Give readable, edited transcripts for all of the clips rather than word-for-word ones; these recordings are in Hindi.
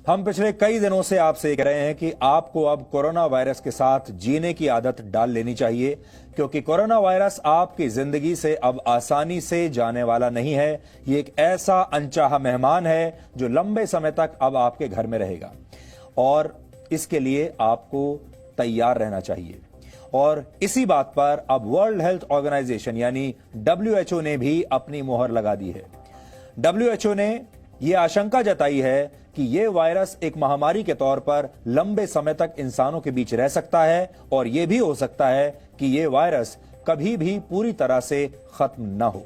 हम पिछले कई दिनों से आपसे कह रहे हैं कि आपको अब कोरोना वायरस के साथ जीने की आदत डाल लेनी चाहिए, क्योंकि कोरोना वायरस आपकी जिंदगी से अब आसानी से जाने वाला नहीं है। ये एक ऐसा अनचाहा मेहमान है जो लंबे समय तक अब आपके घर में रहेगा और इसके लिए आपको तैयार रहना चाहिए। और इसी बात पर अब वर्ल्ड हेल्थ ऑर्गेनाइजेशन यानी WHO ने भी अपनी मोहर लगा दी है। WHO ने यह आशंका जताई है कि यह वायरस एक महामारी के तौर पर लंबे समय तक इंसानों के बीच रह सकता है और यह भी हो सकता है कि यह वायरस कभी भी पूरी तरह से खत्म न हो।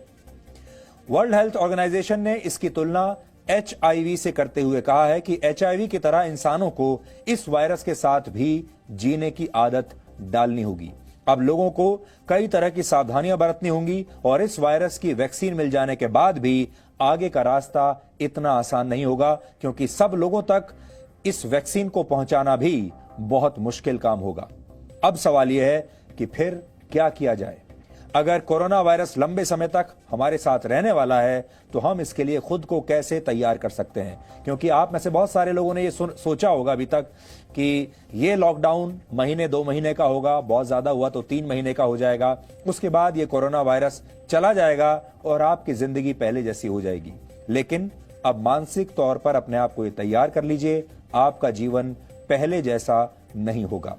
वर्ल्ड हेल्थ ऑर्गेनाइजेशन ने इसकी तुलना HIV से करते हुए कहा है कि HIV की तरह इंसानों को इस वायरस के साथ भी जीने की आदत डालनी होगी। अब लोगों को कई तरह की सावधानियां बरतनी होंगी और इस वायरस की वैक्सीन मिल जाने के बाद भी आगे का रास्ता इतना आसान नहीं होगा, क्योंकि सब लोगों तक इस वैक्सीन को पहुंचाना भी बहुत मुश्किल काम होगा। अब सवाल यह है कि फिर क्या किया जाए। अगर कोरोना वायरस लंबे समय तक हमारे साथ रहने वाला है तो हम इसके लिए खुद को कैसे तैयार कर सकते हैं, क्योंकि आप में से बहुत सारे लोगों ने ये सोचा होगा अभी तक कि ये लॉकडाउन महीने 2 महीने का होगा, बहुत ज्यादा हुआ तो 3 महीने का हो जाएगा, उसके बाद ये कोरोना वायरस चला जाएगा और आपकी जिंदगी पहले जैसी हो जाएगी। लेकिन अब मानसिक तौर पर अपने आप को ये तैयार कर लीजिए, आपका जीवन पहले जैसा नहीं होगा।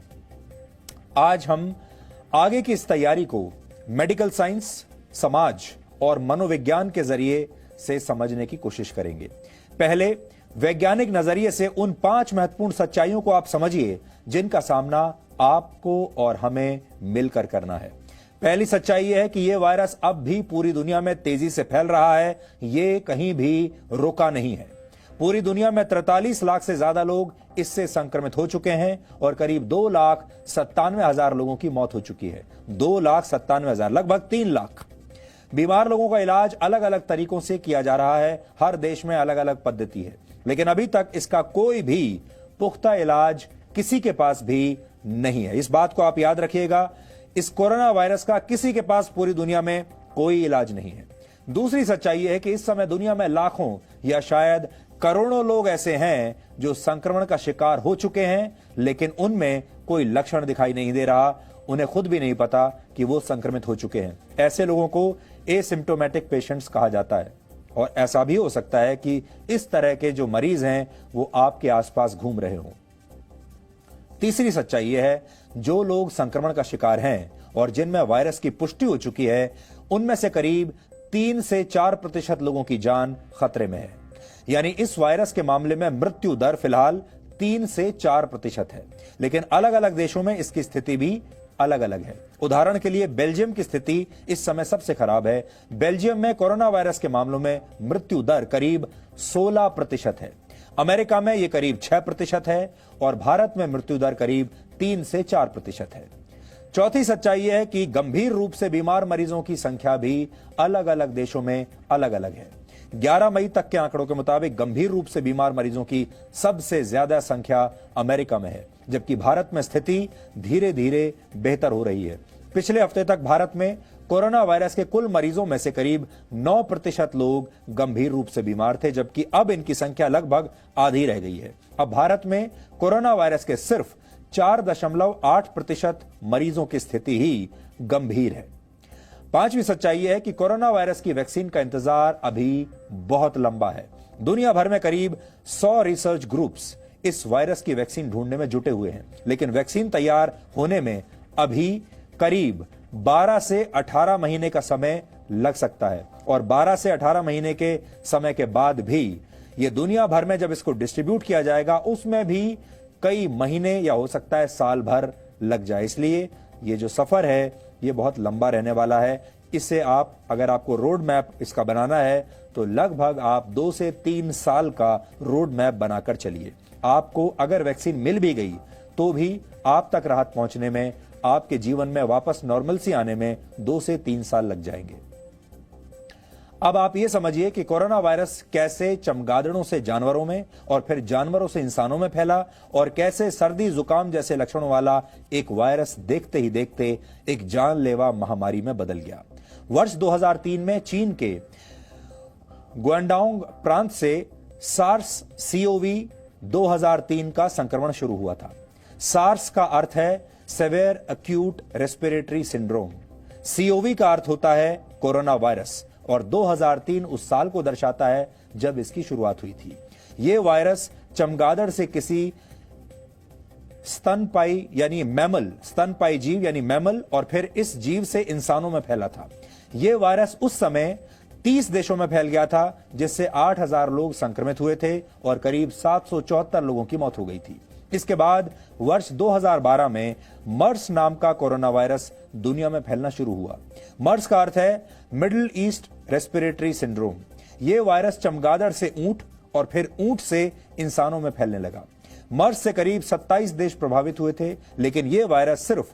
आज हम आगे की इस तैयारी को मेडिकल साइंस, समाज और मनोविज्ञान के जरिए से समझने की कोशिश करेंगे। पहले वैज्ञानिक नजरिए से उन 5 महत्वपूर्ण सच्चाइयों को आप समझिए जिनका सामना आपको और हमें मिलकर करना है। पहली सच्चाई यह है कि यह वायरस अब भी पूरी दुनिया में तेजी से फैल रहा है, यह कहीं भी रुका नहीं है। पूरी दुनिया में 43 लाख से ज्यादा लोग इससे संक्रमित हो चुके हैं और करीब 2,97,000 लोगों की मौत हो चुकी है। 2,97,000, लगभग 3 लाख। बीमार लोगों का इलाज अलग अलग तरीकों से किया जा रहा है, हर देश में अलग अलग पद्धति है, लेकिन अभी तक इसका कोई भी पुख्ता इलाज किसी के पास भी नहीं है। इस बात को आप याद रखिएगा, इस कोरोना वायरस का किसी के पास पूरी दुनिया में कोई इलाज नहीं है। दूसरी सच्चाई है कि इस समय दुनिया में लाखों या शायद करोड़ों लोग ऐसे हैं जो संक्रमण का शिकार हो चुके हैं, लेकिन उनमें कोई लक्षण दिखाई नहीं दे रहा, उन्हें खुद भी नहीं पता कि वो संक्रमित हो चुके हैं। ऐसे लोगों को एसिम्प्टोमेटिक पेशेंट्स कहा जाता है और ऐसा भी हो सकता है कि इस तरह के जो मरीज हैं वो आपके आसपास घूम रहे हों। तीसरी सच्चाई यह है, जो लोग संक्रमण का शिकार हैं और जिनमें वायरस की पुष्टि हो चुकी है, उनमें से करीब 3 से 4% लोगों की जान खतरे में है। यानी इस वायरस के मामले में मृत्यु दर फिलहाल 3 से 4% है, लेकिन अलग अलग देशों में इसकी स्थिति भी अलग अलग है। उदाहरण के लिए बेल्जियम की स्थिति इस समय सबसे खराब है। बेल्जियम में कोरोना वायरस के मामलों में मृत्यु दर करीब 16% है। अमेरिका में यह करीब 6% है और भारत में मृत्यु दर करीब 3 से 4% है। चौथी सच्चाई यह है कि गंभीर रूप से बीमार मरीजों की संख्या भी अलग अलग देशों में अलग अलग है। 11 मई तक के आंकड़ों के मुताबिक गंभीर रूप से बीमार मरीजों की सबसे ज्यादा संख्या अमेरिका में है, जबकि भारत में स्थिति धीरे धीरे बेहतर हो रही है। पिछले हफ्ते तक भारत में कोरोना वायरस के कुल मरीजों में से करीब 9% लोग गंभीर रूप से बीमार थे, जबकि अब इनकी संख्या लगभग आधी रह गई है। अब भारत में कोरोना वायरस के सिर्फ 4.8% मरीजों की स्थिति ही गंभीर है। पांचवी सच्चाई यह है कि कोरोना वायरस की वैक्सीन का इंतजार अभी बहुत लंबा है। दुनिया भर में करीब 100 रिसर्च ग्रुप्स इस वायरस की वैक्सीन ढूंढने में जुटे हुए हैं, लेकिन वैक्सीन तैयार होने में अभी करीब 12 से 18 महीने का समय लग सकता है और 12 से 18 महीने के समय के बाद भी यह दुनिया भर में जब इसको डिस्ट्रीब्यूट किया जाएगा उसमें भी कई महीने या हो सकता है साल भर लग जाए। इसलिए ये जो सफर है ये बहुत लंबा रहने वाला है। इससे आप, अगर आपको रोड मैप इसका बनाना है तो लगभग आप 2 से 3 साल का रोड मैप बनाकर चलिए। आपको अगर वैक्सीन मिल भी गई तो भी आप तक राहत पहुंचने में, आपके जीवन में वापस नॉर्मलसी आने में 2 से 3 साल लग जाएंगे। अब आप ये समझिए कि कोरोना वायरस कैसे चमगादड़ों से जानवरों में और फिर जानवरों से इंसानों में फैला और कैसे सर्दी जुकाम जैसे लक्षणों वाला एक वायरस देखते ही देखते एक जानलेवा महामारी में बदल गया। वर्ष 2003 में चीन के गुआंगडोंग प्रांत से सार्स CoV 2003 का संक्रमण शुरू हुआ था। सार्स का अर्थ है severe acute respiratory syndrome, CoV का अर्थ होता है कोरोना वायरस, और 2003 उस साल को दर्शाता है जब इसकी शुरुआत हुई थी। यह वायरस चमगादड़ से किसी स्तनपाई यानी मैमल, स्तनपाई जीव यानी मैमल, और फिर इस जीव से इंसानों में फैला था। यह वायरस उस समय 30 देशों में फैल गया था, जिससे 8000 लोग संक्रमित हुए थे और करीब 774 लोगों की मौत हो गई थी। इसके बाद वर्ष 2012 में मर्स नाम का कोरोना वायरस दुनिया में फैलना शुरू हुआ। मर्स का अर्थ है मिडिल ईस्ट रेस्पिरेटरी सिंड्रोम। यह वायरस चमगादड़ से ऊंट और फिर ऊंट से इंसानों में फैलने लगा। मर्स से करीब 27 देश प्रभावित हुए थे, लेकिन यह वायरस सिर्फ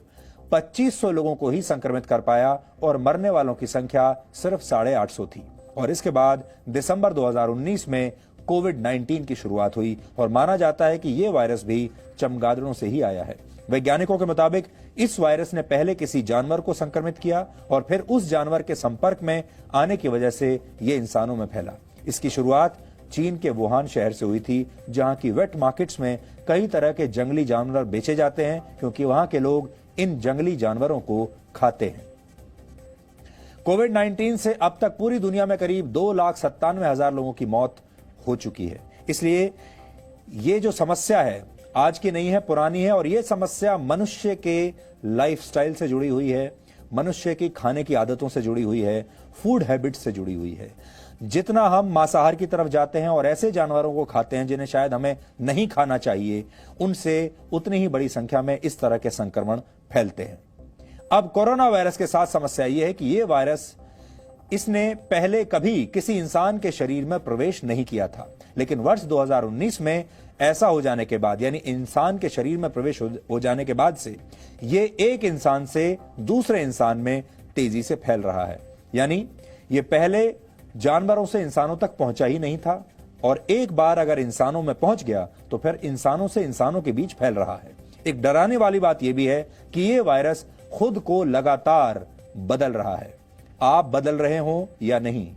2500 लोगों को ही संक्रमित कर पाया और मरने वालों की संख्या सिर्फ 850 थी। और इसके बाद दिसंबर 2019 में कोविड-19 की शुरुआत हुई और माना जाता है कि यह वायरस भी चमगादड़ों से ही आया है। वैज्ञानिकों के मुताबिक इस वायरस ने पहले किसी जानवर को संक्रमित किया और फिर उस जानवर के संपर्क में आने की वजह से यह इंसानों में फैला। इसकी शुरुआत चीन के वुहान शहर से हुई थी, जहां की वेट मार्केट्स में कई तरह के जंगली जानवर बेचे जाते हैं, क्योंकि वहां के लोग इन जंगली जानवरों को खाते हैं। कोविड-19 से अब तक पूरी दुनिया में करीब 2,97,000 लोगों की मौत हो चुकी है। इसलिए ये जो समस्या है आज की नहीं है, पुरानी है, और ये समस्या मनुष्य के लाइफस्टाइल से जुड़ी हुई है, मनुष्य की खाने की आदतों से जुड़ी हुई है, फूड हैबिट्स से जुड़ी हुई है। जितना हम मांसाहार की तरफ जाते हैं और ऐसे जानवरों को खाते हैं जिन्हें शायद हमें नहीं खाना चाहिए, उनसे उतनी ही बड़ी संख्या में इस तरह के संक्रमण फैलते हैं। अब कोरोना वायरस के साथ समस्या यह है कि यह वायरस इसने पहले कभी किसी इंसान के शरीर में प्रवेश नहीं किया था, लेकिन वर्ष 2019 में ऐसा हो जाने के बाद, यानी इंसान के शरीर में प्रवेश हो जाने के बाद से ये एक इंसान से दूसरे इंसान में तेजी से फैल रहा है। यानी ये पहले जानवरों से इंसानों तक पहुंचा ही नहीं था, और एक बार अगर इंसानों में पहुंच गया तो फिर इंसानों से इंसानों के बीच फैल रहा है। एक डराने वाली बात यह भी है कि यह वायरस खुद को लगातार बदल रहा है। आप बदल रहे हो या नहीं,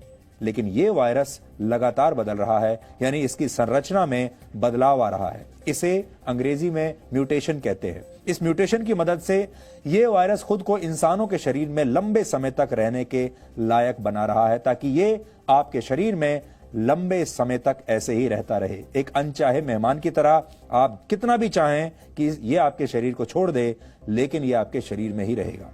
लेकिन यह वायरस लगातार बदल रहा है, यानी इसकी संरचना में बदलाव आ रहा है। इसे अंग्रेजी में म्यूटेशन कहते हैं। इस म्यूटेशन की मदद से यह वायरस खुद को इंसानों के शरीर में लंबे समय तक रहने के लायक बना रहा है, ताकि ये आपके शरीर में लंबे समय तक ऐसे ही रहता रहे। एक अनचाहे मेहमान की तरह आप कितना भी चाहें कि यह आपके शरीर को छोड़ दे, लेकिन यह आपके शरीर में ही रहेगा।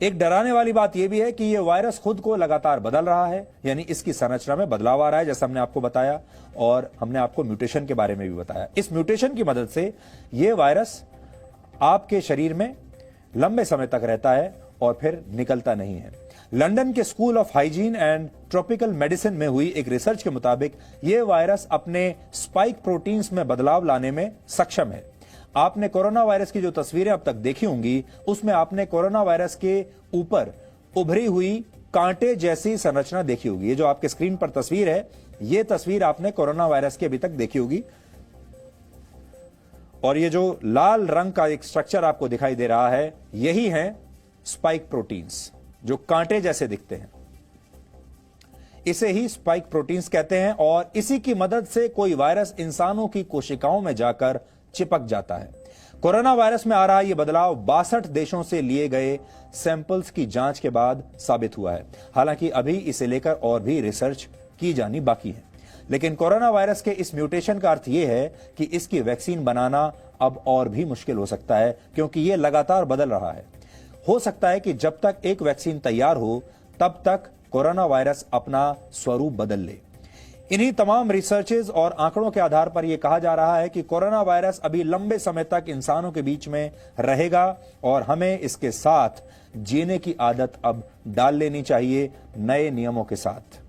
एक डराने वाली बात यह भी है कि यह वायरस खुद को लगातार बदल रहा है, यानी इसकी संरचना में बदलाव आ रहा है, जैसा हमने आपको बताया, और हमने आपको म्यूटेशन के बारे में भी बताया। इस म्यूटेशन की मदद से यह वायरस आपके शरीर में लंबे समय तक रहता है और फिर निकलता नहीं है। लंदन के school of hygiene and tropical medicine में हुई एक रिसर्च के मुताबिक यह वायरस अपने स्पाइक प्रोटीन्स में बदलाव लाने में सक्षम है। आपने कोरोना वायरस की जो तस्वीरें अब तक देखी होंगी, उसमें आपने कोरोना वायरस के ऊपर उभरी हुई कांटे जैसी संरचना देखी होगी। ये जो आपके स्क्रीन पर तस्वीर है, ये तस्वीर आपने कोरोना वायरस की अभी तक देखी होगी, और ये जो लाल रंग का एक स्ट्रक्चर आपको दिखाई दे रहा है, यही है स्पाइक प्रोटीन्स, जो कांटे जैसे दिखते हैं। इसे ही स्पाइक प्रोटीन्स कहते हैं, और इसी की मदद से कोई वायरस इंसानों की कोशिकाओं में जाकर चिपक जाता है। कोरोना वायरस में आ रहा यह बदलाव 62 देशों से लिए गए सैंपल्स की जांच के बाद साबित हुआ है। हालांकि अभी इसे लेकर और भी रिसर्च की जानी बाकी है। लेकिन कोरोना वायरस के इस म्यूटेशन का अर्थ यह है कि इसकी वैक्सीन बनाना अब और भी मुश्किल हो सकता है, क्योंकि यह लगातार बदल रहा है। हो सकता है कि जब तक एक वैक्सीन तैयार हो, तब तक कोरोना वायरस अपना स्वरूप बदल ले। इन्हीं तमाम रिसर्चेज और आंकड़ों के आधार पर यह कहा जा रहा है कि कोरोना वायरस अभी लंबे समय तक इंसानों के बीच में रहेगा, और हमें इसके साथ जीने की आदत अब डाल लेनी चाहिए, नए नियमों के साथ।